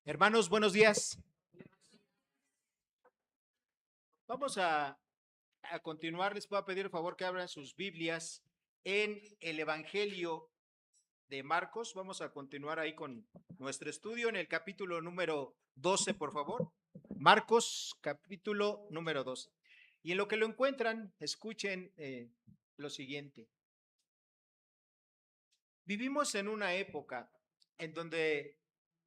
Hermanos, buenos días. Vamos a continuar. Les puedo pedir el favor que abran sus Biblias en el Evangelio de Marcos. Vamos a continuar ahí con nuestro estudio en el capítulo número 12, por favor. Marcos, capítulo número 12. Y en lo que lo encuentran, escuchen lo siguiente. Vivimos en una época en donde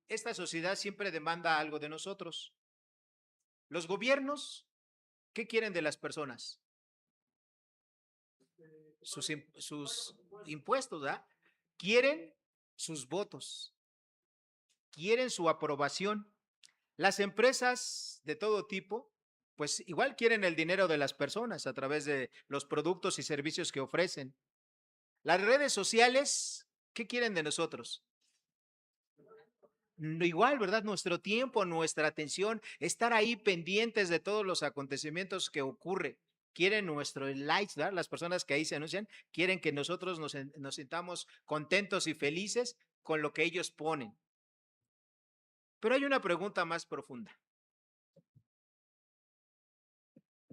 esta sociedad siempre demanda algo de nosotros. Los gobiernos, ¿qué quieren de las personas? Sus impuestos, ¿verdad? Quieren sus votos, quieren su aprobación. Las empresas de todo tipo, pues igual quieren el dinero de las personas a través de los productos y servicios que ofrecen. Las redes sociales, ¿qué quieren de nosotros? Igual, ¿verdad? Nuestro tiempo, nuestra atención, estar ahí pendientes de todos los acontecimientos que ocurre. Quieren nuestro likes, ¿verdad? Las personas que ahí se anuncian, quieren que nosotros nos sintamos contentos y felices con lo que ellos ponen. Pero hay una pregunta más profunda.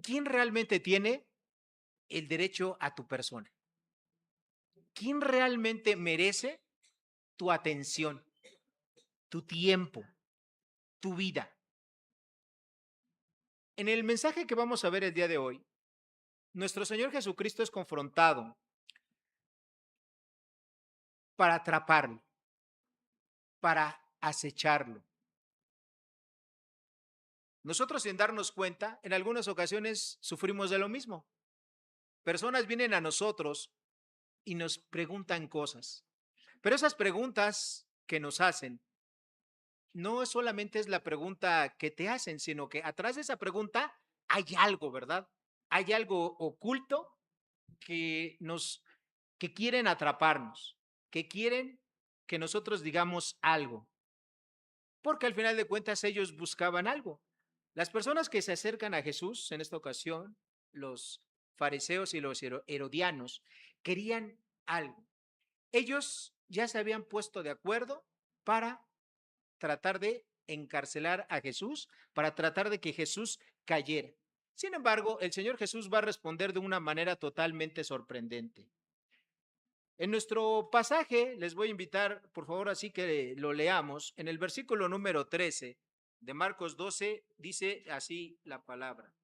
¿Quién realmente tiene el derecho a tu persona? ¿Quién realmente merece tu atención, tu tiempo, tu vida? En el mensaje que vamos a ver el día de hoy, nuestro Señor Jesucristo es confrontado para atraparlo, para acecharlo. Nosotros, sin darnos cuenta, en algunas ocasiones sufrimos de lo mismo. Personas vienen a nosotros y nos preguntan cosas, pero esas preguntas que nos hacen no solamente es la pregunta que te hacen, sino que atrás de esa pregunta hay algo, ¿verdad? Hay algo oculto que que quieren atraparnos, que quieren que nosotros digamos algo, porque al final de cuentas ellos buscaban algo. Las personas que se acercan a Jesús, en esta ocasión, los fariseos y los herodianos, querían algo. Ellos ya se habían puesto de acuerdo para tratar de encarcelar a Jesús, para tratar de que Jesús cayera. Sin embargo, el Señor Jesús va a responder de una manera totalmente sorprendente. En nuestro pasaje, les voy a invitar, por favor, así que lo leamos. En el versículo número 13 de Marcos 12, dice así la palabra.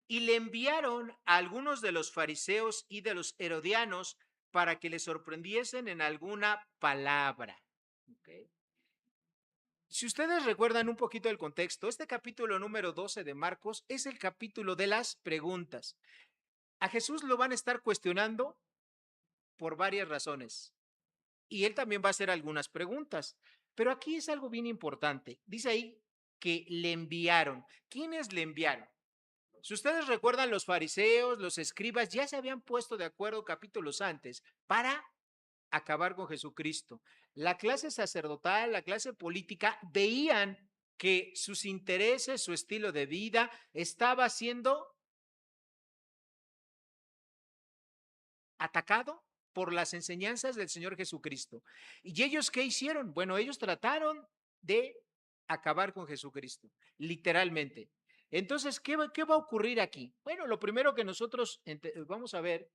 Y le enviaron a algunos de los fariseos y de los herodianos para que le sorprendiesen en alguna palabra. ¿Okay? Si ustedes recuerdan un poquito el contexto, este capítulo número 12 de Marcos es el capítulo de las preguntas. A Jesús lo van a estar cuestionando por varias razones y él también va a hacer algunas preguntas. Pero aquí es algo bien importante. Dice ahí que le enviaron. ¿Quiénes le enviaron? Si ustedes recuerdan, los fariseos, los escribas ya se habían puesto de acuerdo capítulos antes para acabar con Jesucristo. La clase sacerdotal, la clase política, veían que sus intereses, su estilo de vida estaba siendo atacado por las enseñanzas del Señor Jesucristo. ¿Y ellos qué hicieron? Bueno, ellos trataron de acabar con Jesucristo, literalmente. Entonces, ¿qué va a ocurrir aquí? Bueno, lo primero que nosotros vamos a ver,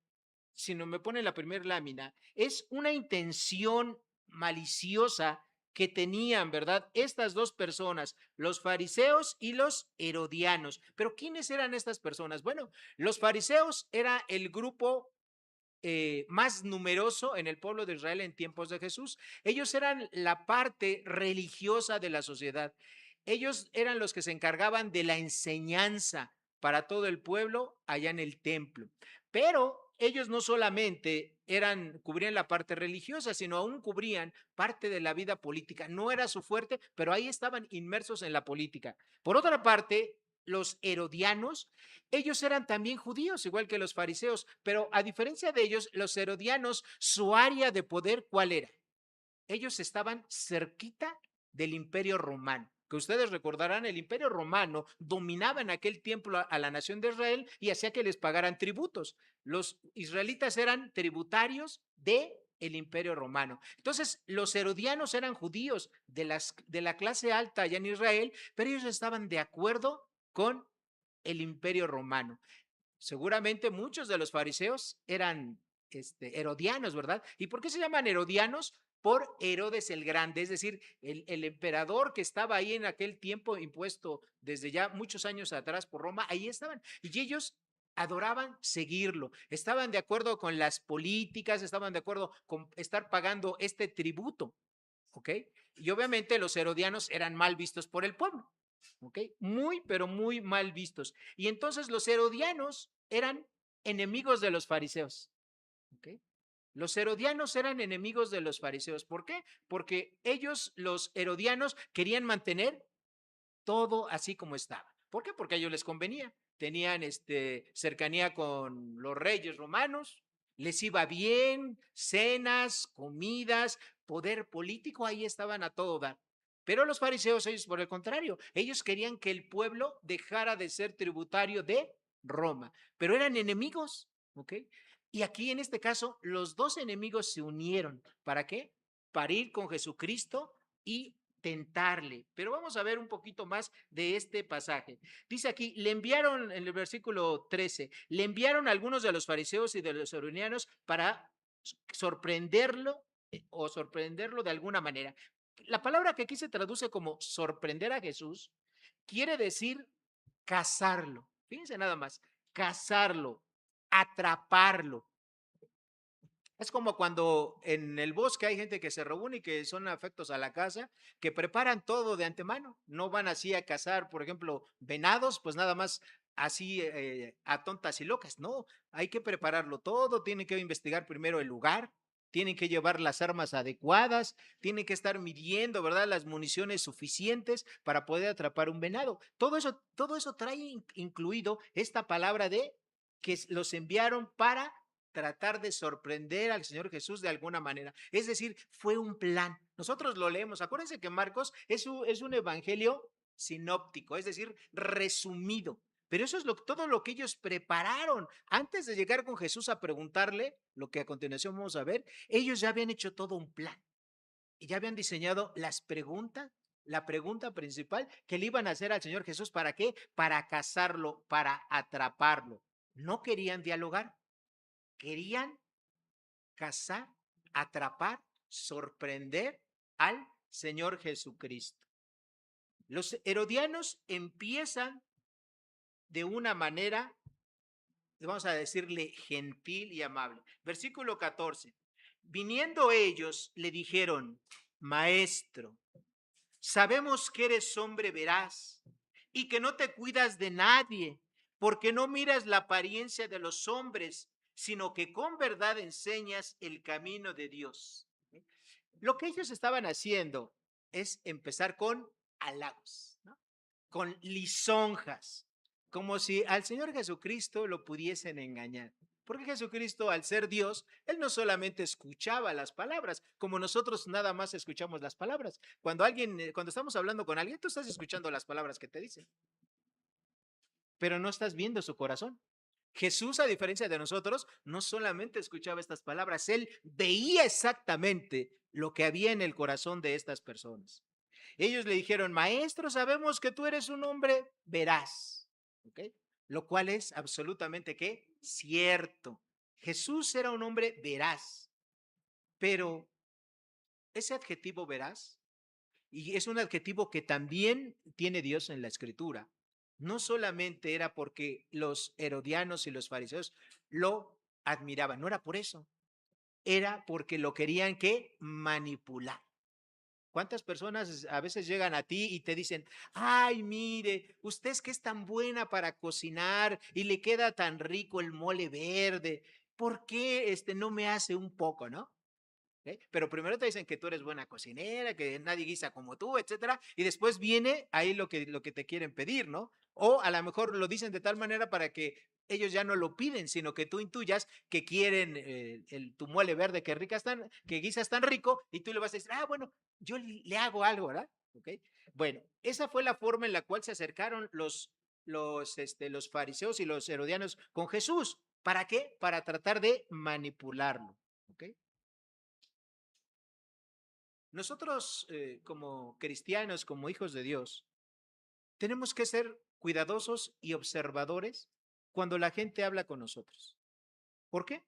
si no me pone la primera lámina, es una intención maliciosa que tenían, ¿verdad? Estas dos personas, los fariseos y los herodianos. Pero ¿quiénes eran estas personas? Bueno, los fariseos era el grupo más numeroso en el pueblo de Israel en tiempos de Jesús. Ellos eran la parte religiosa de la sociedad. Ellos eran los que se encargaban de la enseñanza para todo el pueblo allá en el templo. Pero ellos no solamente cubrían la parte religiosa, sino aún cubrían parte de la vida política. No era su fuerte, pero ahí estaban inmersos en la política. Por otra parte, los herodianos, ellos eran también judíos, igual que los fariseos, pero a diferencia de ellos, los herodianos, su área de poder, ¿cuál era? Ellos estaban cerquita del Imperio Romano. Que ustedes recordarán, el Imperio Romano dominaba en aquel tiempo a la nación de Israel y hacía que les pagaran tributos. Los israelitas eran tributarios de el Imperio Romano. Entonces, los herodianos eran judíos de la clase alta allá en Israel, pero ellos estaban de acuerdo con el Imperio Romano. Seguramente muchos de los fariseos eran herodianos, ¿verdad? ¿Y por qué se llaman herodianos? Por Herodes el Grande, es decir, el emperador que estaba ahí en aquel tiempo impuesto desde ya muchos años atrás por Roma, ahí estaban. Y ellos adoraban seguirlo, estaban de acuerdo con las políticas, estaban de acuerdo con estar pagando este tributo, ¿ok? Y obviamente los herodianos eran mal vistos por el pueblo, ¿ok? Muy, pero muy mal vistos. Y entonces los herodianos eran enemigos de los fariseos, ¿ok? Los herodianos eran enemigos de los fariseos. ¿Por qué? Porque ellos, los herodianos, querían mantener todo así como estaba. ¿Por qué? Porque a ellos les convenía. Tenían cercanía con los reyes romanos, les iba bien, cenas, comidas, poder político, ahí estaban a todo dar. Pero los fariseos, ellos por el contrario, ellos querían que el pueblo dejara de ser tributario de Roma, pero eran enemigos, ¿ok? Y aquí en este caso, los dos enemigos se unieron. ¿Para qué? Para ir con Jesucristo y tentarle. Pero vamos a ver un poquito más de este pasaje. Dice aquí, le enviaron en el versículo 13, le enviaron a algunos de los fariseos y de los herodianos para sorprenderlo o sorprenderlo de alguna manera. La palabra que aquí se traduce como sorprender a Jesús quiere decir cazarlo. Fíjense nada más, cazarlo, atraparlo. Es como cuando en el bosque hay gente que se reúne y que son afectos a la caza, que preparan todo de antemano. No van así a cazar, por ejemplo, venados, pues nada más así a tontas y locas. No, hay que prepararlo todo, tienen que investigar primero el lugar, tienen que llevar las armas adecuadas, tienen que estar midiendo, ¿verdad? Las municiones suficientes para poder atrapar un venado. Todo eso trae incluido esta palabra de que los enviaron para tratar de sorprender al Señor Jesús de alguna manera. Es decir, fue un plan. Nosotros lo leemos. Acuérdense que Marcos es un evangelio sinóptico, es decir, resumido. Pero eso es todo lo que ellos prepararon antes de llegar con Jesús a preguntarle, lo que a continuación vamos a ver. Ellos ya habían hecho todo un plan y ya habían diseñado las preguntas, la pregunta principal que le iban a hacer al Señor Jesús. ¿Para qué? Para cazarlo, para atraparlo. No querían dialogar, querían cazar, atrapar, sorprender al Señor Jesucristo. Los herodianos empiezan de una manera, vamos a decirle, gentil y amable. Versículo 14. Viniendo ellos, le dijeron, Maestro, sabemos que eres hombre veraz y que no te cuidas de nadie, porque no miras la apariencia de los hombres, sino que con verdad enseñas el camino de Dios. Lo que ellos estaban haciendo es empezar con halagos, ¿no? Con lisonjas, como si al Señor Jesucristo lo pudiesen engañar. Porque Jesucristo, al ser Dios, Él no solamente escuchaba las palabras, como nosotros nada más escuchamos las palabras. Cuando estamos hablando con alguien, tú estás escuchando las palabras que te dicen, pero no estás viendo su corazón. Jesús, a diferencia de nosotros, no solamente escuchaba estas palabras, Él veía exactamente lo que había en el corazón de estas personas. Ellos le dijeron, Maestro, sabemos que tú eres un hombre veraz, ¿ok? Lo cual es absolutamente, ¿qué? Cierto. Jesús era un hombre veraz, pero ese adjetivo veraz, y es un adjetivo que también tiene Dios en la Escritura, no solamente era porque los herodianos y los fariseos lo admiraban, no era por eso, era porque lo querían que manipular. ¿Cuántas personas a veces llegan a ti y te dicen, ay, mire, usted es que es tan buena para cocinar y le queda tan rico el mole verde? ¿Por qué no me hace un poco, no? ¿Ok? Pero primero te dicen que tú eres buena cocinera, que nadie guisa como tú, etcétera, y después viene ahí lo que te quieren pedir, ¿no? O a lo mejor lo dicen de tal manera para que ellos ya no lo piden, sino que tú intuyas que quieren tu mole verde que guisas tan rico, y tú le vas a decir, ah, bueno, yo le hago algo, ¿verdad? ¿Ok? Bueno, esa fue la forma en la cual se acercaron los fariseos y los herodianos con Jesús. ¿Para qué? Para tratar de manipularlo. ¿Ok? Nosotros como cristianos, como hijos de Dios, tenemos que ser cuidadosos y observadores cuando la gente habla con nosotros. ¿Por qué?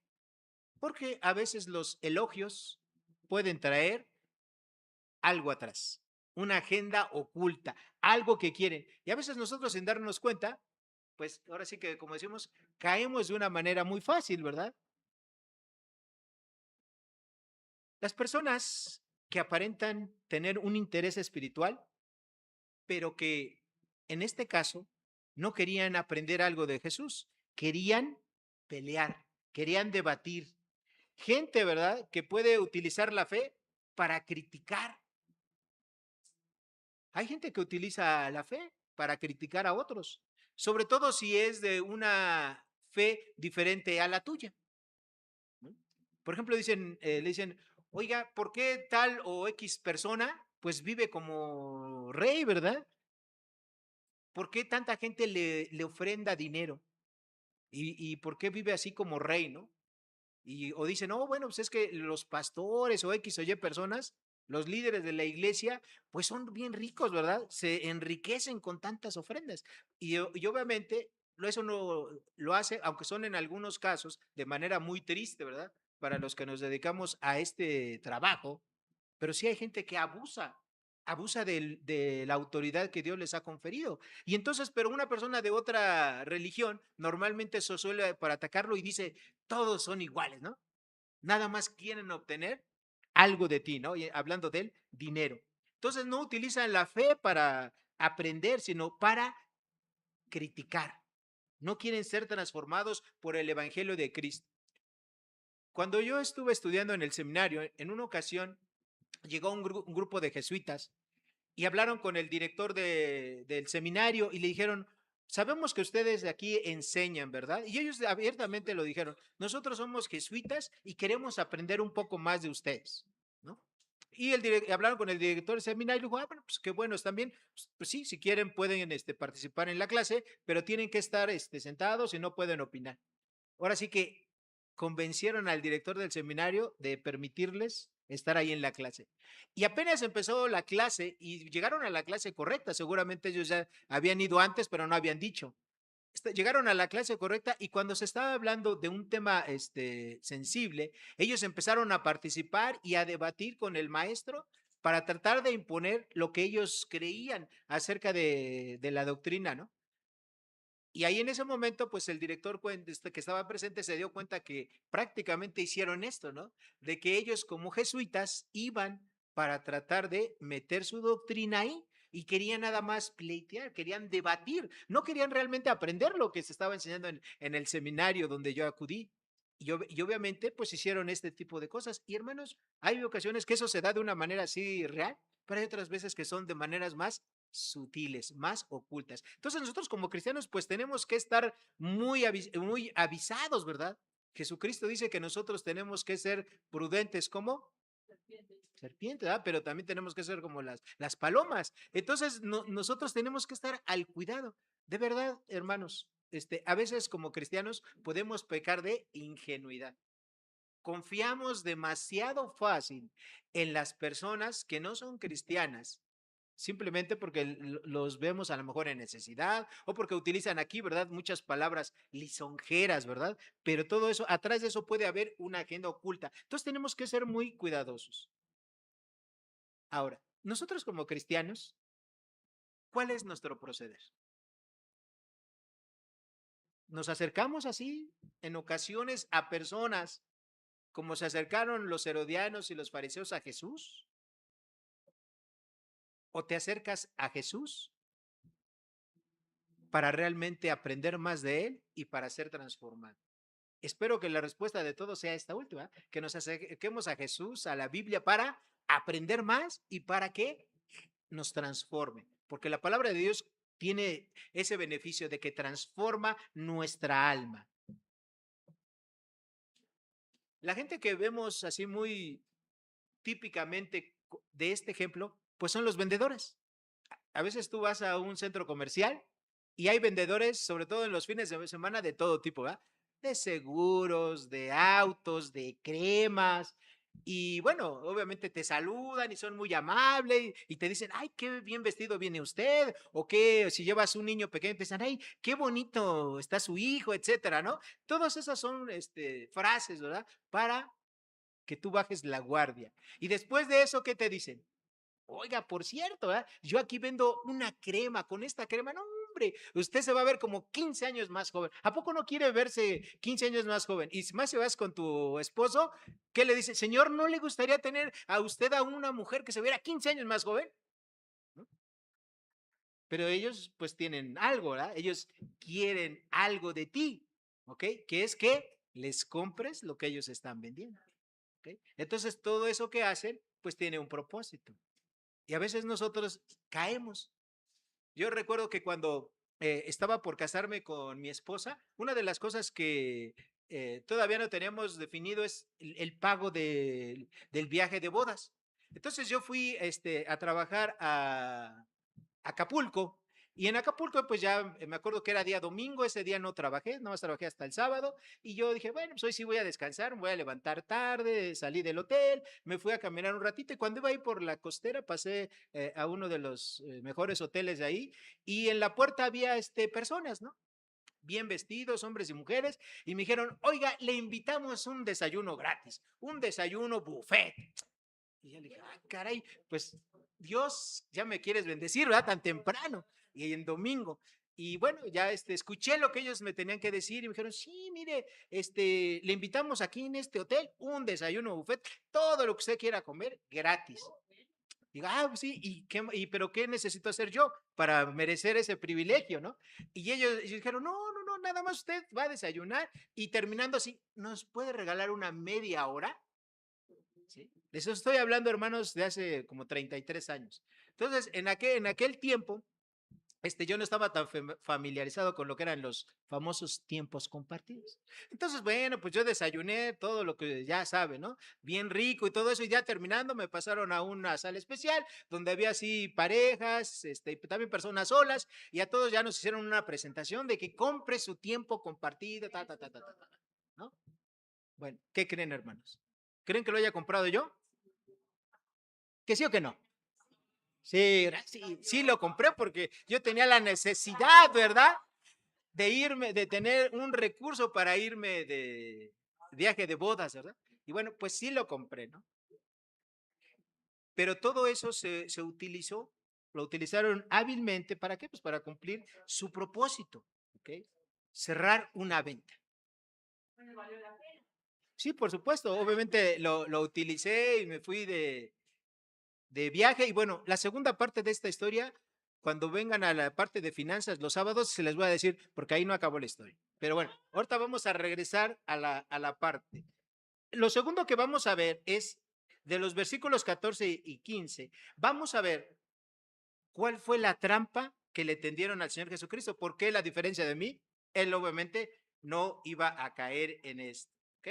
Porque a veces los elogios pueden traer algo atrás, una agenda oculta, algo que quieren. Y a veces nosotros sin darnos cuenta, pues ahora sí que como decimos, caemos de una manera muy fácil, ¿verdad? Las personas que aparentan tener un interés espiritual, pero que en este caso no querían aprender algo de Jesús, querían pelear, querían debatir. Gente, ¿verdad?, que puede utilizar la fe para criticar. Hay gente que utiliza la fe para criticar a otros, sobre todo si es de una fe diferente a la tuya, ¿no? Por ejemplo, le dicen, oiga, ¿por qué tal o X persona pues vive como rey, ¿verdad? ¿Por qué tanta gente le ofrenda dinero? ¿Y por qué vive así como rey, no? O dicen, no, bueno, pues es que los pastores o X o Y personas, los líderes de la iglesia, pues son bien ricos, ¿verdad? Se enriquecen con tantas ofrendas. Y obviamente eso no lo hace, aunque son en algunos casos de manera muy triste, ¿verdad? Para los que nos dedicamos a este trabajo, pero sí hay gente que abusa de la autoridad que Dios les ha conferido. Y entonces, pero una persona de otra religión normalmente se suele para atacarlo y dice, todos son iguales, ¿no? Nada más quieren obtener algo de ti, ¿no? Y hablando del dinero. Entonces no utilizan la fe para aprender, sino para criticar. No quieren ser transformados por el Evangelio de Cristo. Cuando yo estuve estudiando en el seminario, en una ocasión llegó un grupo de jesuitas y hablaron con el director del seminario y le dijeron, sabemos que ustedes de aquí enseñan, ¿verdad? Y ellos abiertamente lo dijeron, nosotros somos jesuitas y queremos aprender un poco más de ustedes, ¿no? Y hablaron con el director del seminario y dijo, bueno, pues qué bueno, están bien, pues sí, si quieren pueden participar en la clase, pero tienen que estar sentados y no pueden opinar. Ahora sí que convencieron al director del seminario de permitirles estar ahí en la clase. Y apenas empezó la clase y llegaron a la clase correcta, seguramente ellos ya habían ido antes, pero no habían dicho. Llegaron a la clase correcta y cuando se estaba hablando de un tema sensible, ellos empezaron a participar y a debatir con el maestro para tratar de imponer lo que ellos creían acerca de la doctrina, ¿no? Y ahí en ese momento, pues el director que estaba presente se dio cuenta que prácticamente hicieron esto, ¿no? De que ellos como jesuitas iban para tratar de meter su doctrina ahí y querían nada más pleitear, querían debatir, no querían realmente aprender lo que se estaba enseñando en el seminario donde yo acudí. Y obviamente, pues hicieron este tipo de cosas. Y hermanos, hay ocasiones que eso se da de una manera así real, pero hay otras veces que son de maneras más sutiles, más ocultas. Entonces nosotros como cristianos pues tenemos que estar muy avisados, ¿verdad? Jesucristo dice que nosotros tenemos que ser prudentes como serpientes, ¿verdad? Pero también tenemos que ser como las palomas. Entonces nosotros tenemos que estar al cuidado. De verdad, hermanos, a veces como cristianos podemos pecar de ingenuidad. Confiamos demasiado fácil en las personas que no son cristianas simplemente porque los vemos a lo mejor en necesidad o porque utilizan aquí, ¿verdad? Muchas palabras lisonjeras, ¿verdad? Pero todo eso, atrás de eso puede haber una agenda oculta. Entonces tenemos que ser muy cuidadosos. Ahora, nosotros como cristianos, ¿cuál es nuestro proceder? ¿Nos acercamos así en ocasiones a personas como se acercaron los herodianos y los fariseos a Jesús? ¿O te acercas a Jesús para realmente aprender más de Él y para ser transformado? Espero que la respuesta de todos sea esta última, que nos acerquemos a Jesús, a la Biblia, para aprender más y para que nos transforme, porque la palabra de Dios tiene ese beneficio de que transforma nuestra alma. La gente que vemos así muy típicamente de este ejemplo, pues son los vendedores. A veces tú vas a un centro comercial y hay vendedores, sobre todo en los fines de semana, de todo tipo, ¿verdad? De seguros, de autos, de cremas. Y bueno, obviamente te saludan y son muy amables y te dicen, ay, qué bien vestido viene usted, o que si llevas un niño pequeño te dicen, ay, qué bonito está su hijo, etcétera, ¿no? Todas esas son frases, ¿verdad? Para que tú bajes la guardia. Y después de eso, ¿qué te dicen? Oiga, por cierto, yo aquí vendo una crema, con esta crema, no, hombre, usted se va a ver como 15 años más joven. ¿A poco no quiere verse 15 años más joven? Y si más se vas con tu esposo, ¿qué le dice? Señor, ¿no le gustaría tener a usted a una mujer que se viera 15 años más joven? ¿No? Pero ellos pues tienen algo, ¿verdad? Ellos quieren algo de ti, ¿ok? Que es que les compres lo que ellos están vendiendo, ¿ok? Entonces todo eso que hacen pues tiene un propósito. Y a veces nosotros caemos. Yo recuerdo que cuando estaba por casarme con mi esposa, una de las cosas que todavía no teníamos definido es el pago del viaje de bodas. Entonces yo fui a trabajar a Acapulco. Y en Acapulco, pues ya me acuerdo que era día domingo, ese día no trabajé, nada más trabajé hasta el sábado. Y yo dije, bueno, pues hoy sí voy a descansar, me voy a levantar tarde, salí del hotel, me fui a caminar un ratito. Y cuando iba ahí por la costera, pasé a uno de los mejores hoteles de ahí. Y en la puerta había personas, ¿no? Bien vestidos, hombres y mujeres. Y me dijeron, oiga, le invitamos un desayuno gratis, un desayuno buffet. Y yo le dije, ah, caray, pues Dios ya me quieres bendecir, ¿verdad? Tan temprano y en domingo. Y bueno, ya escuché lo que ellos me tenían que decir y me dijeron, sí, mire, le invitamos aquí en este hotel un desayuno buffet, todo lo que usted quiera comer gratis. Digo, ah, pues sí, pero qué necesito hacer yo para merecer ese privilegio, ¿no? Y ellos dijeron, no, no, no, nada más usted va a desayunar y terminando así, ¿nos puede regalar una media hora? ¿Sí? De eso estoy hablando, hermanos, de hace como 33 años. Entonces, en aquel tiempo, yo no estaba tan familiarizado con lo que eran los famosos tiempos compartidos. Entonces, bueno, pues yo desayuné todo lo que ya sabe, ¿no? Bien rico y todo eso, y ya terminando me pasaron a una sala especial donde había así parejas, y también personas solas, y a todos ya nos hicieron una presentación de que compre su tiempo compartido, ¿no? Bueno, ¿qué creen, hermanos? ¿Creen que lo haya comprado yo? ¿Que sí o que no? Sí, sí, sí lo compré porque yo tenía la necesidad, ¿verdad? De irme, de tener un recurso para irme de viaje de bodas, ¿verdad? Y bueno, pues sí lo compré, ¿no? Pero todo eso se utilizó, lo utilizaron hábilmente, ¿para qué? Pues para cumplir su propósito, ¿ok? Cerrar una venta. Sí, por supuesto, obviamente lo utilicé y me fui de viaje. Y bueno, la segunda parte de esta historia, cuando vengan a la parte de finanzas los sábados, se les voy a decir, porque ahí no acabó la historia. Pero bueno, ahorita vamos a regresar a la parte. Lo segundo que vamos a ver es de los versículos 14 y 15. Vamos a ver cuál fue la trampa que le tendieron al Señor Jesucristo. ¿Por qué la diferencia de mí? Él obviamente no iba a caer en esto, ¿ok?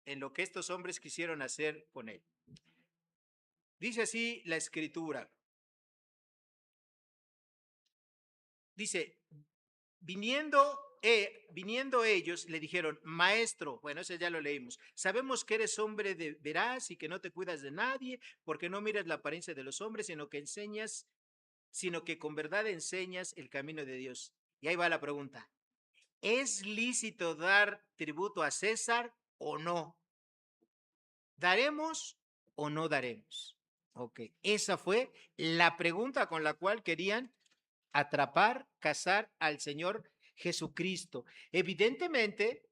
En lo que estos hombres quisieron hacer con él. Dice así la escritura. Dice, viniendo ellos, le dijeron, maestro, bueno, ese ya lo leímos, sabemos que eres hombre de veraz y que no te cuidas de nadie, porque no miras la apariencia de los hombres, sino que con verdad enseñas el camino de Dios. Y ahí va la pregunta, ¿es lícito dar tributo a César o no? ¿Daremos o no daremos? Ok, esa fue la pregunta con la cual querían atrapar, cazar al Señor Jesucristo. Evidentemente,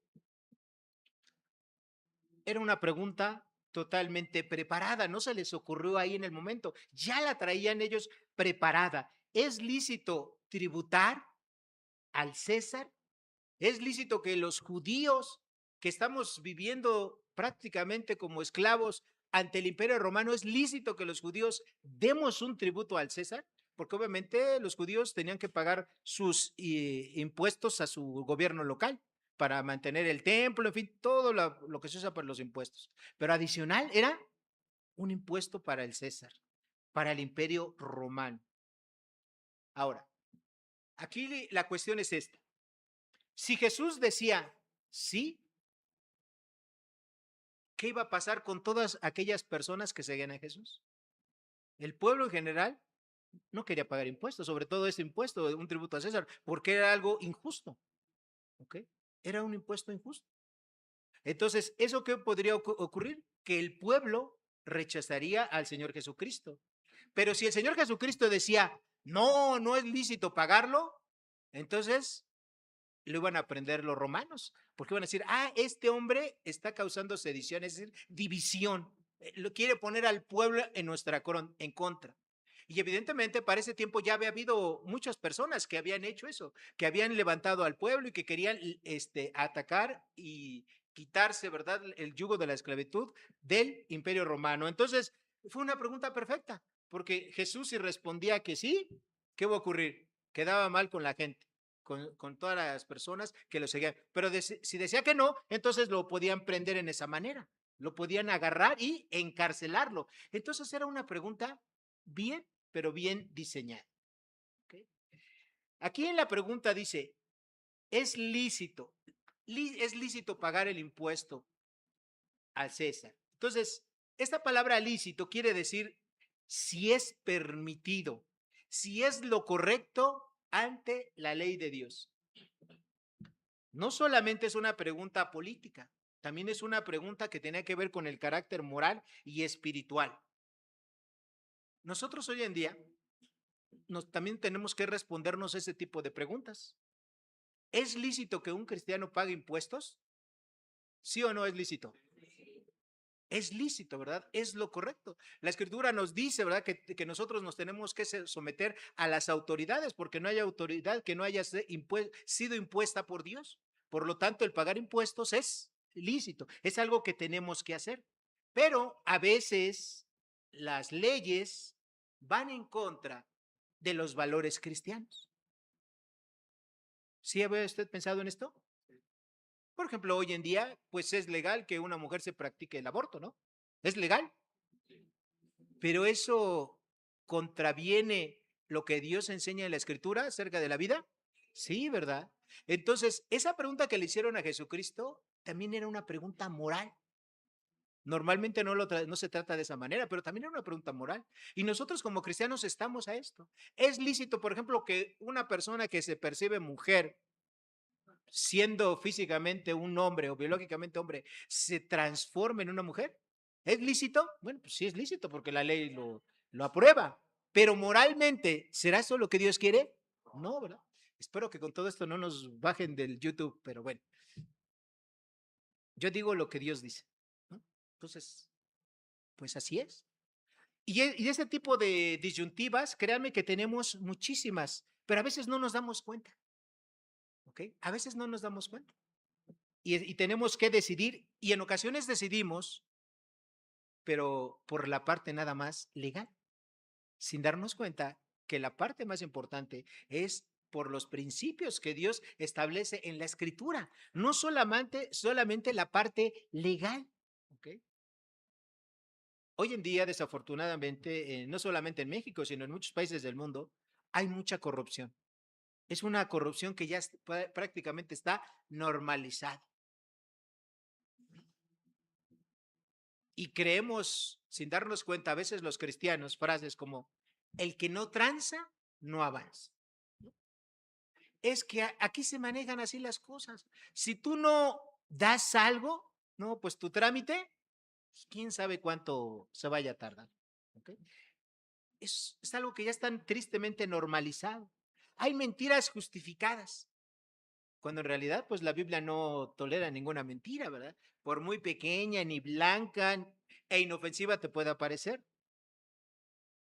era una pregunta totalmente preparada, no se les ocurrió ahí en el momento, ya la traían ellos preparada. ¿Es lícito tributar al César? ¿Es lícito que los judíos que estamos viviendo prácticamente como esclavos ante el Imperio Romano, es lícito que los judíos demos un tributo al César? Porque obviamente los judíos tenían que pagar sus impuestos a su gobierno local para mantener el templo, en fin, todo lo que se usa para los impuestos. Pero adicional era un impuesto para el César, para el Imperio Romano. Ahora, aquí la cuestión es esta. Si Jesús decía sí, ¿qué iba a pasar con todas aquellas personas que seguían a Jesús? El pueblo en general no quería pagar impuestos, sobre todo ese impuesto, un tributo a César, porque era algo injusto, ¿ok? Era un impuesto injusto. Entonces, ¿eso qué podría ocurrir? Que el pueblo rechazaría al Señor Jesucristo. Pero si el Señor Jesucristo decía, no, no es lícito pagarlo, entonces lo iban a aprender los romanos, porque iban a decir, este hombre está causando sedición, es decir, división, lo quiere poner al pueblo en en contra. Y evidentemente para ese tiempo ya había habido muchas personas que habían hecho eso, que habían levantado al pueblo y que querían atacar y quitarse, ¿verdad?, el yugo de la esclavitud del Imperio Romano. Entonces, fue una pregunta perfecta, porque Jesús si respondía que sí, ¿qué va a ocurrir? Quedaba mal con la gente. Con todas las personas que lo seguían. Pero si decía que no, entonces lo podían prender en esa manera. Lo podían agarrar y encarcelarlo. Entonces era una pregunta bien, pero bien diseñada. ¿Okay? Aquí en la pregunta dice, ¿es lícito pagar el impuesto al César? Entonces, esta palabra lícito quiere decir si es permitido, si es lo correcto ante la ley de Dios. No solamente es una pregunta política, también es una pregunta que tiene que ver con el carácter moral y espiritual. Nosotros hoy en día también tenemos que respondernos ese tipo de preguntas. ¿Es lícito que un cristiano pague impuestos? ¿Sí o no es lícito? Es lícito, ¿verdad? Es lo correcto. La escritura nos dice, ¿verdad?, que nosotros nos tenemos que someter a las autoridades, porque no hay autoridad que no haya sido impuesta por Dios. Por lo tanto, el pagar impuestos es lícito, es algo que tenemos que hacer. Pero a veces las leyes van en contra de los valores cristianos. ¿Sí había usted pensado en esto? Por ejemplo, hoy en día, pues es legal que una mujer se practique el aborto, ¿no? Es legal. Pero eso contraviene lo que Dios enseña en la Escritura acerca de la vida. Sí, ¿verdad? Entonces, esa pregunta que le hicieron a Jesucristo también era una pregunta moral. Normalmente no se trata de esa manera, pero también era una pregunta moral. Y nosotros como cristianos estamos a esto. ¿Es lícito, por ejemplo, que una persona que se percibe mujer, siendo físicamente un hombre o biológicamente hombre, se transforme en una mujer? ¿Es lícito? Bueno, pues sí es lícito porque la ley lo aprueba. Pero moralmente, ¿será eso lo que Dios quiere? No, ¿verdad? Espero que con todo esto no nos bajen del YouTube, pero bueno, yo digo lo que Dios dice, ¿no? Entonces, pues así es. Y ese tipo de disyuntivas, créanme que tenemos muchísimas, pero a veces no nos damos cuenta, ¿ok? A veces no nos damos cuenta. Y tenemos que decidir, y en ocasiones decidimos, pero por la parte nada más legal, sin darnos cuenta que la parte más importante es por los principios que Dios establece en la escritura, no solamente la parte legal. ¿Okay? Hoy en día, desafortunadamente, no solamente en México, sino en muchos países del mundo, hay mucha corrupción. Es una corrupción que ya prácticamente está normalizada. Y creemos, sin darnos cuenta, a veces los cristianos, frases como, el que no tranza, no avanza. Es que aquí se manejan así las cosas. Si tú no das algo, no, pues tu trámite, pues, quién sabe cuánto se vaya a tardar. ¿Okay? Es algo que ya está tristemente normalizado. Hay mentiras justificadas, cuando en realidad, pues la Biblia no tolera ninguna mentira, ¿verdad? Por muy pequeña, ni blanca e inofensiva te pueda parecer.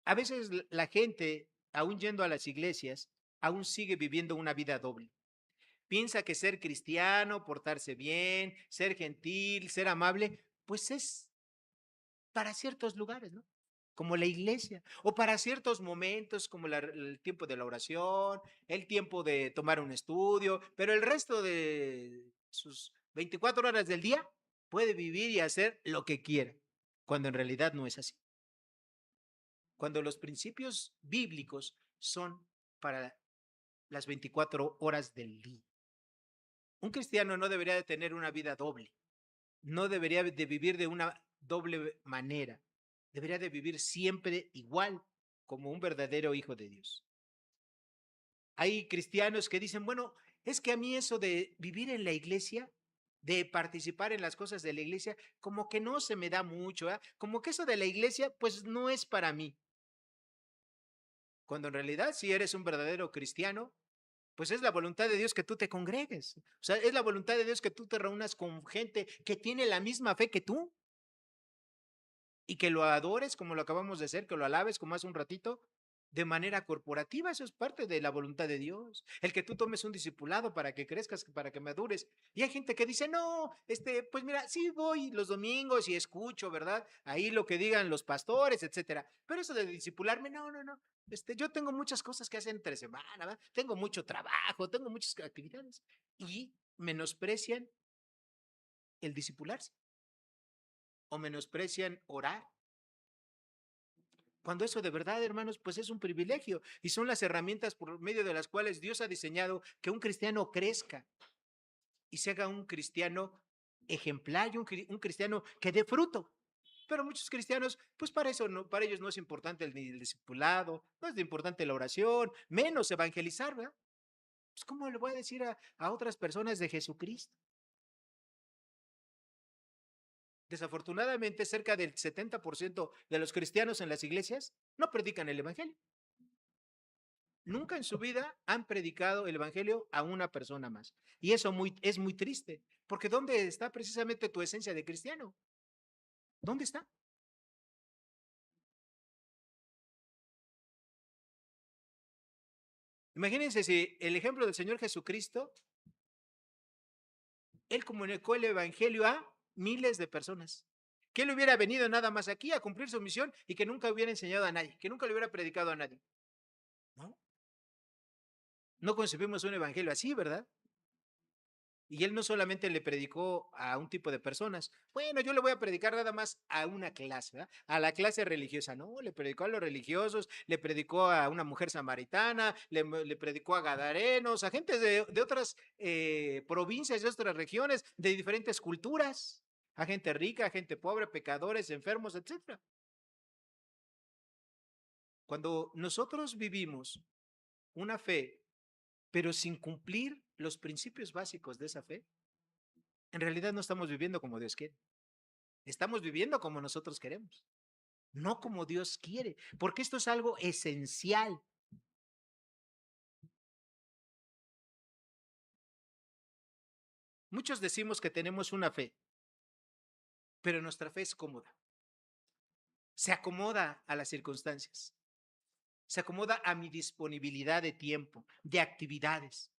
A veces la gente, aún yendo a las iglesias, aún sigue viviendo una vida doble. Piensa que ser cristiano, portarse bien, ser gentil, ser amable, pues es para ciertos lugares, ¿no? Como la iglesia, o para ciertos momentos, como el tiempo de la oración, el tiempo de tomar un estudio, pero el resto de sus 24 horas del día puede vivir y hacer lo que quiera, cuando en realidad no es así. Cuando los principios bíblicos son para las 24 horas del día. Un cristiano no debería de tener una vida doble. no debería de vivir de una doble manera, debería de vivir siempre igual como un verdadero hijo de Dios. Hay cristianos que dicen, bueno, es que a mí eso de vivir en la iglesia, de participar en las cosas de la iglesia, como que no se me da mucho, ¿eh? Como que eso de la iglesia, pues no es para mí. Cuando en realidad, si eres un verdadero cristiano, pues es la voluntad de Dios que tú te congregues. O sea, es la voluntad de Dios que tú te reúnas con gente que tiene la misma fe que tú y que lo adores como lo acabamos de hacer, que lo alabes como hace un ratito, de manera corporativa. Eso es parte de la voluntad de Dios. El que tú tomes un discipulado para que crezcas, para que madures. Y hay gente que dice, no, pues mira, sí voy los domingos y escucho, ¿verdad? Ahí lo que digan los pastores, etcétera. Pero eso de discipularme, no, no, no. Yo tengo muchas cosas que hacer entre semana, ¿verdad? Tengo mucho trabajo, tengo muchas actividades. Y menosprecian el discipularse o menosprecian orar. Cuando eso de verdad, hermanos, pues es un privilegio y son las herramientas por medio de las cuales Dios ha diseñado que un cristiano crezca y se haga un cristiano ejemplar y un cristiano que dé fruto. Pero muchos cristianos, pues para eso no, para ellos no es importante ni el discipulado, no es importante la oración, menos evangelizar, ¿verdad? Pues ¿cómo le voy a decir a otras personas de Jesucristo? Desafortunadamente, cerca del 70% de los cristianos en las iglesias no predican el evangelio. Nunca en su vida han predicado el evangelio a una persona más. Y eso es muy triste, porque ¿dónde está precisamente tu esencia de cristiano? ¿Dónde está? Imagínense si el ejemplo del Señor Jesucristo, él comunicó el evangelio a miles de personas. Que él hubiera venido nada más aquí a cumplir su misión y que nunca hubiera enseñado a nadie, que nunca le hubiera predicado a nadie. No, no concebimos un evangelio así, ¿verdad? Y él no solamente le predicó a un tipo de personas, bueno, yo le voy a predicar nada más a una clase, ¿verdad? A la clase religiosa, no, le predicó a los religiosos, le predicó a una mujer samaritana, le predicó a gadarenos, a gente de otras provincias, de otras regiones, de diferentes culturas, a gente rica, a gente pobre, pecadores, enfermos, etcétera. Cuando nosotros vivimos una fe, pero sin cumplir los principios básicos de esa fe, en realidad no estamos viviendo como Dios quiere. Estamos viviendo como nosotros queremos, no como Dios quiere, porque esto es algo esencial. Muchos decimos que tenemos una fe, pero nuestra fe es cómoda. Se acomoda a las circunstancias, se acomoda a mi disponibilidad de tiempo, de actividades.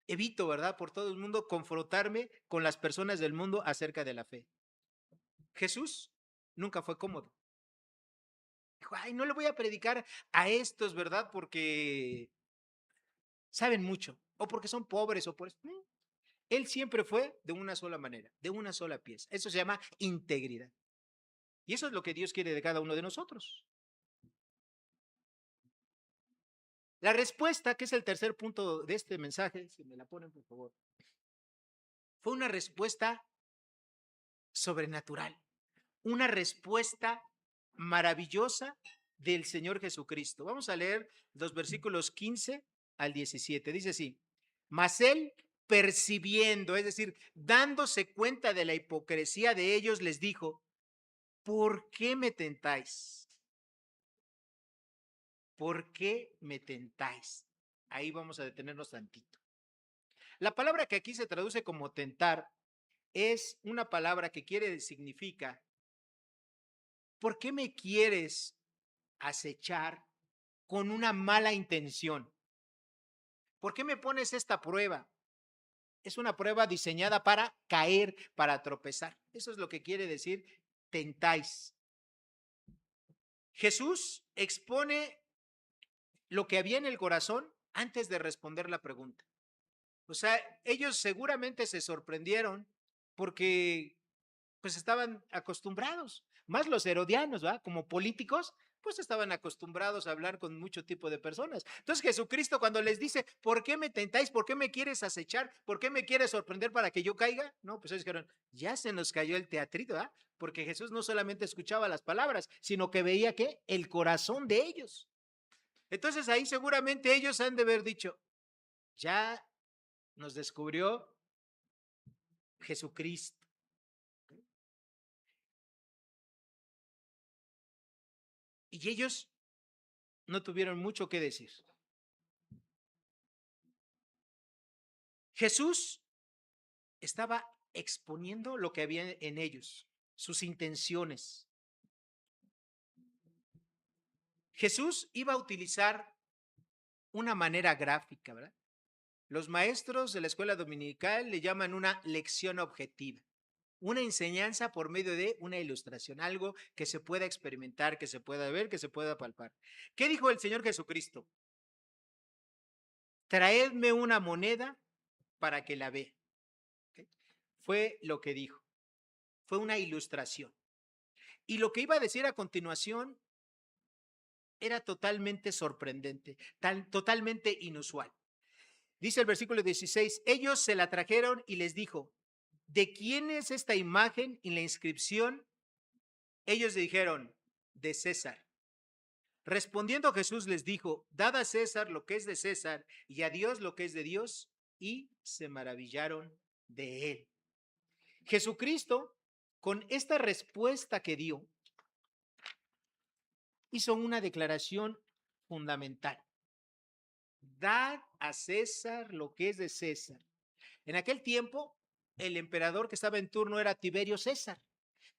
Evito, ¿verdad? Por todo el mundo confrontarme con las personas del mundo acerca de la fe. Jesús nunca fue cómodo. Dijo, ay, no le voy a predicar a estos, ¿verdad? Porque saben mucho, o porque son pobres, o por eso. Él siempre fue de una sola manera, de una sola pieza. Eso se llama integridad. Y eso es lo que Dios quiere de cada uno de nosotros. La respuesta, que es el tercer punto de este mensaje, si me la ponen por favor, fue una respuesta sobrenatural, una respuesta maravillosa del Señor Jesucristo. Vamos a leer los versículos 15 al 17. Dice así, mas él percibiendo, es decir, dándose cuenta de la hipocresía de ellos, les dijo, ¿por qué me tentáis? ¿Por qué me tentáis? Ahí vamos a detenernos tantito. La palabra que aquí se traduce como tentar es una palabra que significa, ¿por qué me quieres acechar con una mala intención? ¿Por qué me pones esta prueba? Es una prueba diseñada para caer, para tropezar. Eso es lo que quiere decir tentáis. Jesús expone lo que había en el corazón antes de responder la pregunta. O sea, ellos seguramente se sorprendieron porque pues estaban acostumbrados, más los herodianos, ¿verdad? Como políticos, pues estaban acostumbrados a hablar con mucho tipo de personas. Entonces Jesucristo cuando les dice, ¿por qué me tentáis? ¿Por qué me quieres acechar? ¿Por qué me quieres sorprender para que yo caiga? No, pues ellos dijeron, ya se nos cayó el teatrito, ¿ah? Porque Jesús no solamente escuchaba las palabras, sino que veía que el corazón de ellos. Entonces ahí seguramente ellos han de haber dicho, ya nos descubrió Jesucristo. Y ellos no tuvieron mucho que decir. Jesús estaba exponiendo lo que había en ellos, sus intenciones. Jesús iba a utilizar una manera gráfica, ¿verdad? Los maestros de la escuela dominical le llaman una lección objetiva, una enseñanza por medio de una ilustración, algo que se pueda experimentar, que se pueda ver, que se pueda palpar. ¿Qué dijo el Señor Jesucristo? Traedme una moneda para que la vea. ¿Okay? Fue lo que dijo. Fue una ilustración. Y lo que iba a decir a continuación era totalmente sorprendente, totalmente inusual. Dice el versículo 16, ellos se la trajeron y les dijo, ¿de quién es esta imagen y la inscripción? Ellos dijeron, de César. Respondiendo Jesús les dijo, dad a César lo que es de César y a Dios lo que es de Dios, y se maravillaron de él. Jesucristo, con esta respuesta que dio, hizo una declaración fundamental. Dad a César lo que es de César. En aquel tiempo, el emperador que estaba en turno era Tiberio César.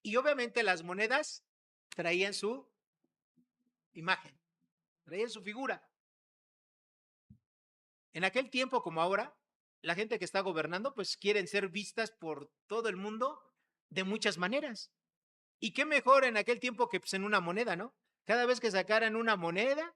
Y obviamente las monedas traían su imagen, traían su figura. En aquel tiempo como ahora, la gente que está gobernando, pues quieren ser vistas por todo el mundo de muchas maneras. Y qué mejor en aquel tiempo que pues, en una moneda, ¿no? Cada vez que sacaran una moneda,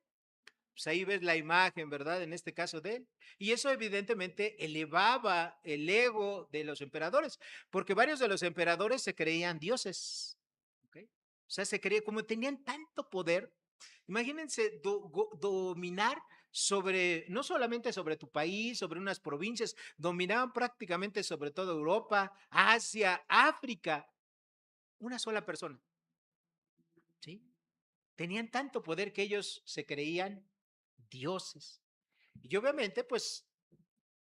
pues ahí ves la imagen, ¿verdad? En este caso de él. Y eso evidentemente elevaba el ego de los emperadores, porque varios de los emperadores se creían dioses. ¿Okay? O sea, se creía, como tenían tanto poder, imagínense dominar sobre, no solamente sobre tu país, sobre unas provincias, dominaban prácticamente sobre toda Europa, Asia, África, una sola persona. ¿Sí? Tenían tanto poder que ellos se creían dioses. Y obviamente, pues,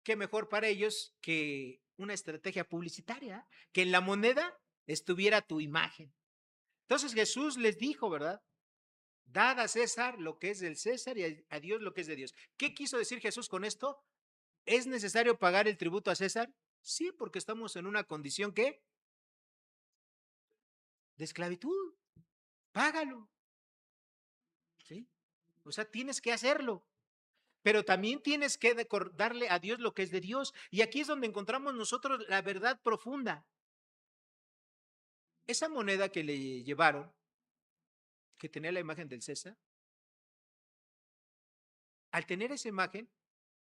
qué mejor para ellos que una estrategia publicitaria, que en la moneda estuviera tu imagen. Entonces Jesús les dijo, ¿verdad? Dad a César lo que es del César y a Dios lo que es de Dios. ¿Qué quiso decir Jesús con esto? ¿Es necesario pagar el tributo a César? Sí, porque estamos en una condición que de esclavitud. Págalo. ¿Sí? O sea, tienes que hacerlo. Pero también tienes que darle a Dios lo que es de Dios. Y aquí es donde encontramos nosotros la verdad profunda. Esa moneda que le llevaron, que tenía la imagen del César, al tener esa imagen,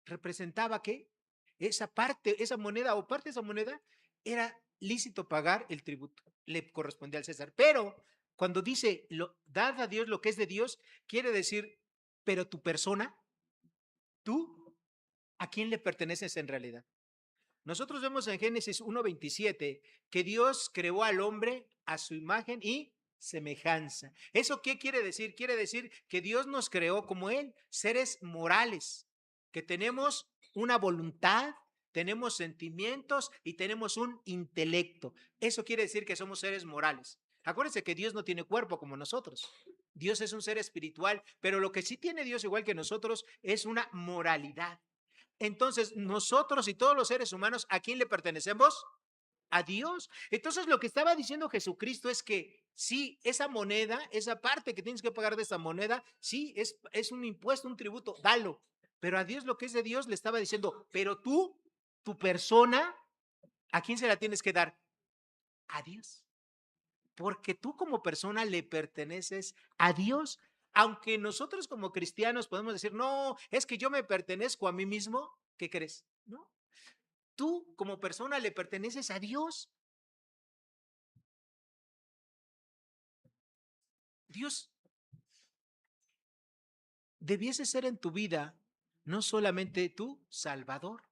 representaba que esa parte, esa moneda o parte de esa moneda era lícito pagar el tributo, le correspondía al César. Pero cuando dice, dad a Dios lo que es de Dios, quiere decir, pero tu persona, tú, ¿a quién le perteneces en realidad? Nosotros vemos en Génesis 1:27 que Dios creó al hombre a su imagen y semejanza. ¿Eso qué quiere decir? Quiere decir que Dios nos creó como Él, seres morales, que tenemos una voluntad, tenemos sentimientos y tenemos un intelecto. Eso quiere decir que somos seres morales. Acuérdense que Dios no tiene cuerpo como nosotros. Dios es un ser espiritual, pero lo que sí tiene Dios igual que nosotros es una moralidad. Entonces, nosotros y todos los seres humanos, ¿a quién le pertenecemos? A Dios. Entonces, lo que estaba diciendo Jesucristo es que sí, esa moneda, esa parte que tienes que pagar de esa moneda, sí, es un impuesto, un tributo, dalo. Pero a Dios lo que es de Dios le estaba diciendo, pero tú, tu persona, ¿a quién se la tienes que dar? A Dios. Porque tú como persona le perteneces a Dios. Aunque nosotros como cristianos podemos decir, no, es que yo me pertenezco a mí mismo, ¿qué crees? No, tú como persona le perteneces a Dios. Dios debiese ser en tu vida no solamente tu Salvador,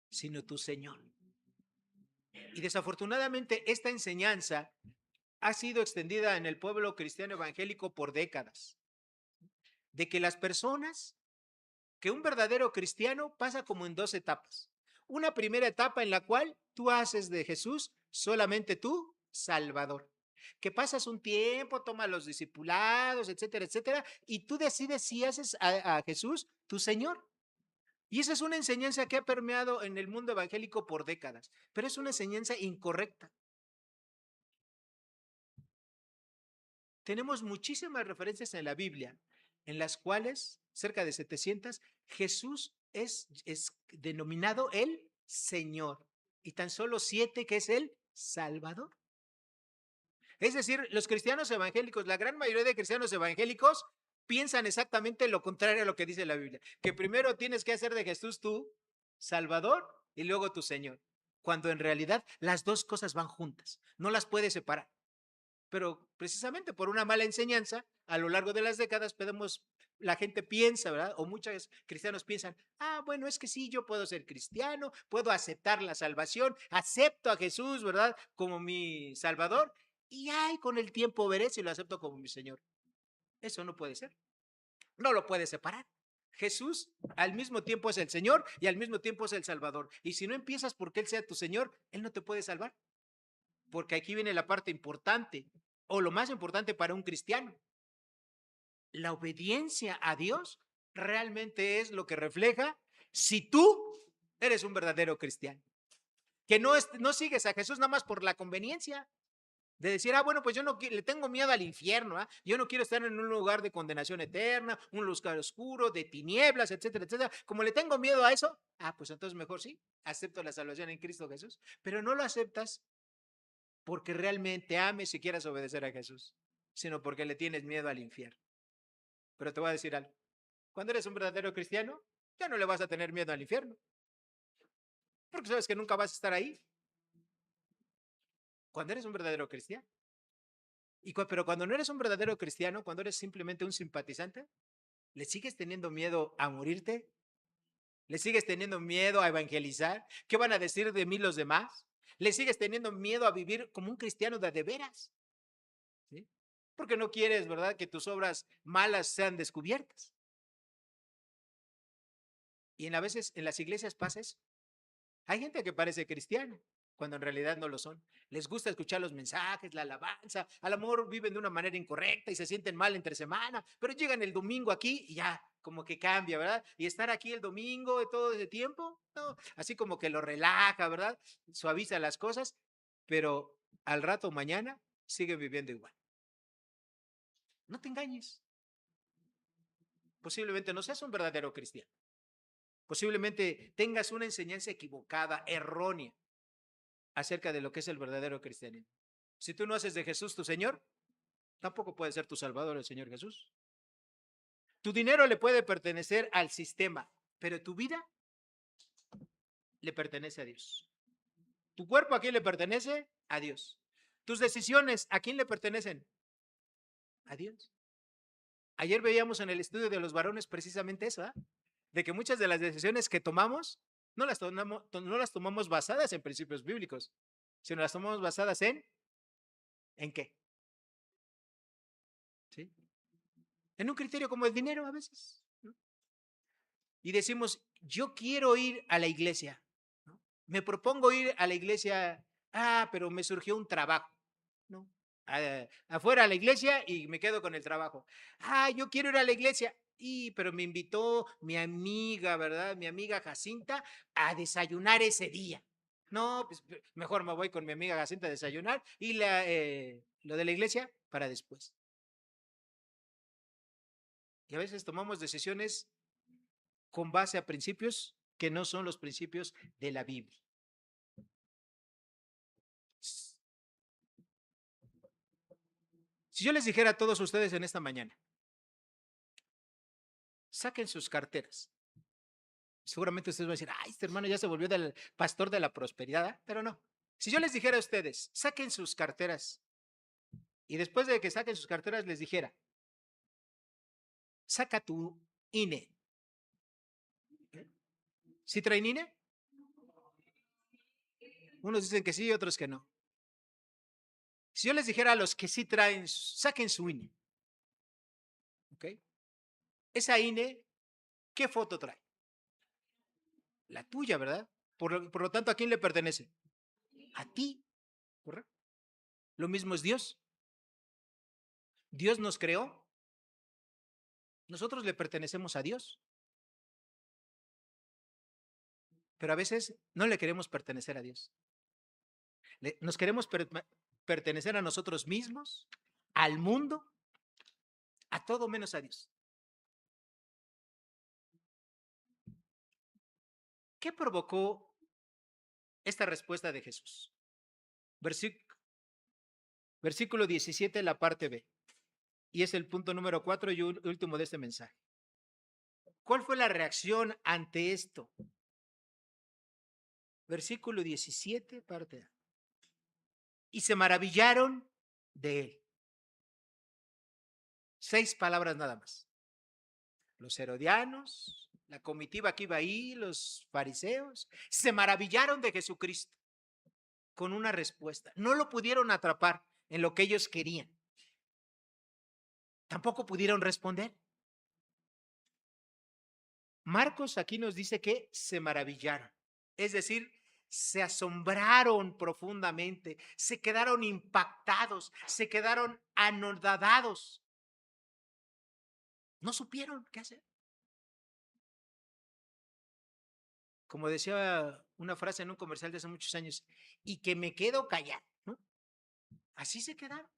sino tu Señor. Y desafortunadamente esta enseñanza ha sido extendida en el pueblo cristiano evangélico por décadas, de que las personas, que un verdadero cristiano pasa como en dos etapas. Una primera etapa en la cual tú haces de Jesús solamente tu Salvador, que pasas un tiempo, tomas los discipulados, etcétera, etcétera, y tú decides si haces a Jesús tu Señor. Y esa es una enseñanza que ha permeado en el mundo evangélico por décadas, pero es una enseñanza incorrecta. Tenemos muchísimas referencias en la Biblia, en las cuales, cerca de 700, Jesús es denominado el Señor, y tan solo 7 que es el Salvador. Es decir, los cristianos evangélicos, la gran mayoría de cristianos evangélicos piensan exactamente lo contrario a lo que dice la Biblia, que primero tienes que hacer de Jesús tu Salvador y luego tu Señor, cuando en realidad las dos cosas van juntas, no las puedes separar. Pero precisamente por una mala enseñanza, a lo largo de las décadas la gente piensa, ¿verdad? O muchos cristianos piensan, bueno, es que sí, yo puedo ser cristiano, puedo aceptar la salvación, acepto a Jesús, ¿verdad? Como mi Salvador, y con el tiempo veré si lo acepto como mi Señor. Eso no puede ser, no lo puedes separar. Jesús al mismo tiempo es el Señor y al mismo tiempo es el Salvador. Y si no empiezas porque Él sea tu Señor, Él no te puede salvar. Porque aquí viene la parte importante, o lo más importante para un cristiano. La obediencia a Dios realmente es lo que refleja si tú eres un verdadero cristiano. Que no sigues a Jesús nada más por la conveniencia de decir, bueno, pues yo no le tengo miedo al infierno, yo no quiero estar en un lugar de condenación eterna, un lugar oscuro, de tinieblas, etcétera, etcétera. Como le tengo miedo a eso, pues entonces mejor sí, acepto la salvación en Cristo Jesús, pero no lo aceptas porque realmente ames y quieras obedecer a Jesús, sino porque le tienes miedo al infierno. Pero te voy a decir algo, cuando eres un verdadero cristiano, ya no le vas a tener miedo al infierno, porque sabes que nunca vas a estar ahí, cuando eres un verdadero cristiano. Pero cuando no eres un verdadero cristiano, cuando eres simplemente un simpatizante, ¿le sigues teniendo miedo a morirte? ¿Le sigues teniendo miedo a evangelizar? ¿Qué van a decir de mí los demás? ¿Le sigues teniendo miedo a vivir como un cristiano de veras? ¿Sí? Porque no quieres, ¿verdad?, que tus obras malas sean descubiertas. Y a veces en las iglesias pasa eso. Hay gente que parece cristiana, cuando en realidad no lo son. Les gusta escuchar los mensajes, la alabanza, a lo mejor viven de una manera incorrecta y se sienten mal entre semana, pero llegan el domingo aquí y ya, como que cambia, ¿verdad? Y estar aquí el domingo de todo ese tiempo, no, así como que lo relaja, ¿verdad? Suaviza las cosas, pero al rato mañana siguen viviendo igual. No te engañes. Posiblemente no seas un verdadero cristiano. Posiblemente tengas una enseñanza equivocada, errónea, acerca de lo que es el verdadero cristianismo. Si tú no haces de Jesús tu Señor, tampoco puede ser tu Salvador el Señor Jesús. Tu dinero le puede pertenecer al sistema, pero tu vida le pertenece a Dios. Tu cuerpo, ¿a quién le pertenece? A Dios. Tus decisiones, ¿a quién le pertenecen? A Dios. Ayer veíamos en el estudio de los varones precisamente eso, de que muchas de las decisiones que tomamos no las tomamos basadas en principios bíblicos, sino las tomamos basadas ¿en qué? ¿Sí? En un criterio como el dinero a veces, ¿no? Y decimos, yo quiero ir a la iglesia, ¿no? Me propongo ir a la iglesia, pero me surgió un trabajo, ¿no? Afuera a la iglesia y me quedo con el trabajo. Yo quiero ir a la iglesia, pero me invitó mi amiga, ¿verdad? Mi amiga Jacinta a desayunar ese día. No, pues mejor me voy con mi amiga Jacinta a desayunar y lo de la iglesia para después. Y a veces tomamos decisiones con base a principios que no son los principios de la Biblia. Si yo les dijera a todos ustedes en esta mañana, saquen sus carteras. Seguramente ustedes van a decir, este hermano ya se volvió del pastor de la prosperidad, pero no. Si yo les dijera a ustedes, saquen sus carteras, y después de que saquen sus carteras les dijera, saca tu INE. ¿Sí traen INE? Unos dicen que sí y otros que no. Si yo les dijera a los que sí traen, saquen su INE. ¿Ok? Esa INE, ¿qué foto trae? La tuya, ¿verdad? Por lo tanto, ¿a quién le pertenece? A ti, ¿correcto? Lo mismo es Dios. Dios nos creó. Nosotros le pertenecemos a Dios. Pero a veces no le queremos pertenecer a Dios. Nos queremos pertenecer a nosotros mismos, al mundo, a todo menos a Dios. ¿Qué provocó esta respuesta de Jesús? Versículo 17, la parte B. Y es el punto número 4 y último de este mensaje. ¿Cuál fue la reacción ante esto? Versículo 17, parte A. Y se maravillaron de él. 6 palabras nada más. Los herodianos, la comitiva que iba ahí, los fariseos, se maravillaron de Jesucristo con una respuesta. No lo pudieron atrapar en lo que ellos querían. Tampoco pudieron responder. Marcos aquí nos dice que se maravillaron, es decir, se asombraron profundamente, se quedaron impactados, se quedaron anonadados. No supieron qué hacer. Como decía una frase en un comercial de hace muchos años, y que me quedo callado, ¿no? Así se quedaron,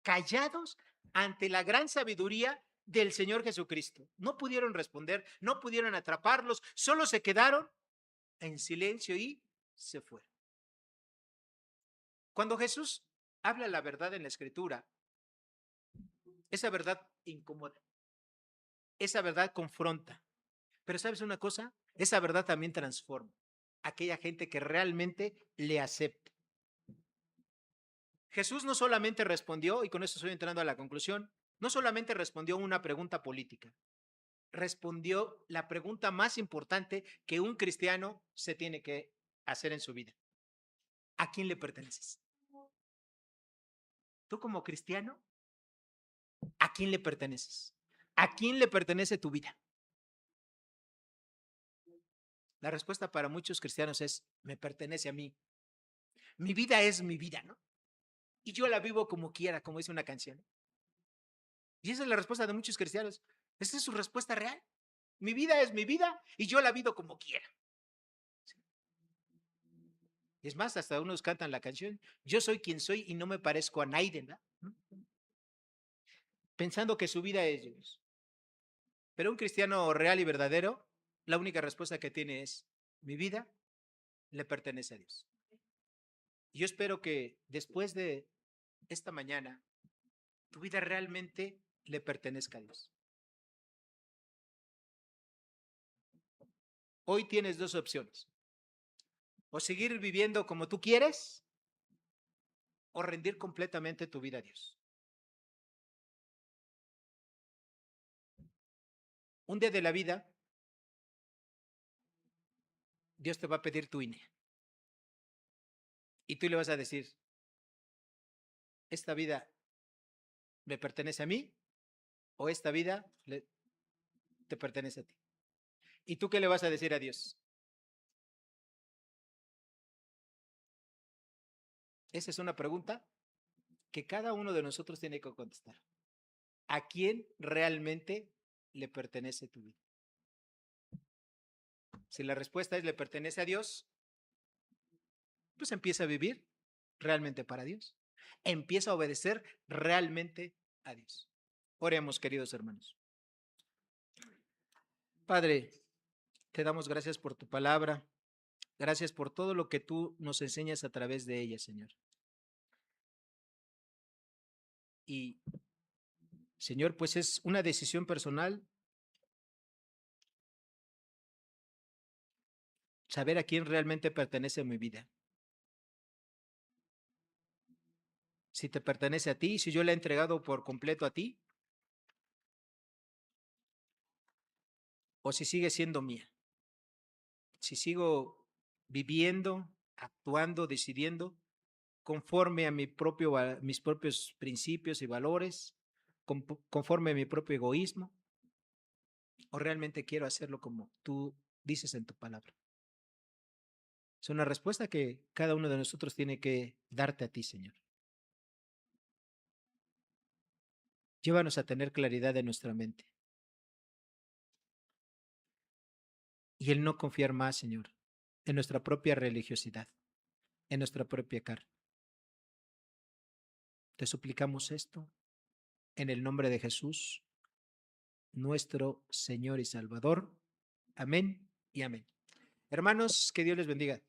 callados ante la gran sabiduría del Señor Jesucristo. No pudieron responder, no pudieron atraparlos, solo se quedaron en silencio y se fueron. Cuando Jesús habla la verdad en la Escritura, esa verdad incomoda, esa verdad confronta. Pero ¿sabes una cosa? Esa verdad también transforma a aquella gente que realmente le acepta. Jesús no solamente respondió, y con esto estoy entrando a la conclusión, no solamente respondió una pregunta política, respondió la pregunta más importante que un cristiano se tiene que hacer en su vida. ¿A quién le perteneces? Tú como cristiano, ¿a quién le perteneces? ¿A quién le pertenece tu vida? La respuesta para muchos cristianos es, me pertenece a mí. Mi vida es mi vida, ¿no? Y yo la vivo como quiera, como dice una canción. Y esa es la respuesta de muchos cristianos. Esa es su respuesta real. Mi vida es mi vida y yo la vivo como quiera. Es más, hasta unos cantan la canción, yo soy quien soy y no me parezco a nadie, ¿no? Pensando que su vida es Dios. Pero un cristiano real y verdadero, la única respuesta que tiene es, mi vida le pertenece a Dios. Y yo espero que después de esta mañana, tu vida realmente le pertenezca a Dios. Hoy tienes dos opciones. O seguir viviendo como tú quieres o rendir completamente tu vida a Dios. Un día de la vida, Dios te va a pedir tu INE. Y tú le vas a decir, ¿esta vida me pertenece a mí o esta vida te pertenece a ti? ¿Y tú qué le vas a decir a Dios? Esa es una pregunta que cada uno de nosotros tiene que contestar. ¿A quién realmente le pertenece tu vida? Si la respuesta es le pertenece a Dios, pues empieza a vivir realmente para Dios. Empieza a obedecer realmente a Dios. Oremos, queridos hermanos. Padre, te damos gracias por tu palabra. Gracias por todo lo que tú nos enseñas a través de ella, Señor. Y, Señor, pues es una decisión personal saber a quién realmente pertenece mi vida. Si te pertenece a ti, si yo la he entregado por completo a ti, o si sigue siendo mía. Si sigo viviendo, actuando, decidiendo conforme a mis propios principios y valores, conforme a mi propio egoísmo, o realmente quiero hacerlo como tú dices en tu palabra. Es una respuesta que cada uno de nosotros tiene que darte a ti, Señor. Llévanos a tener claridad en nuestra mente y el no confiar más, Señor, en nuestra propia religiosidad, en nuestra propia carne. Te suplicamos esto en el nombre de Jesús, nuestro Señor y Salvador. Amén y amén. Hermanos, que Dios les bendiga.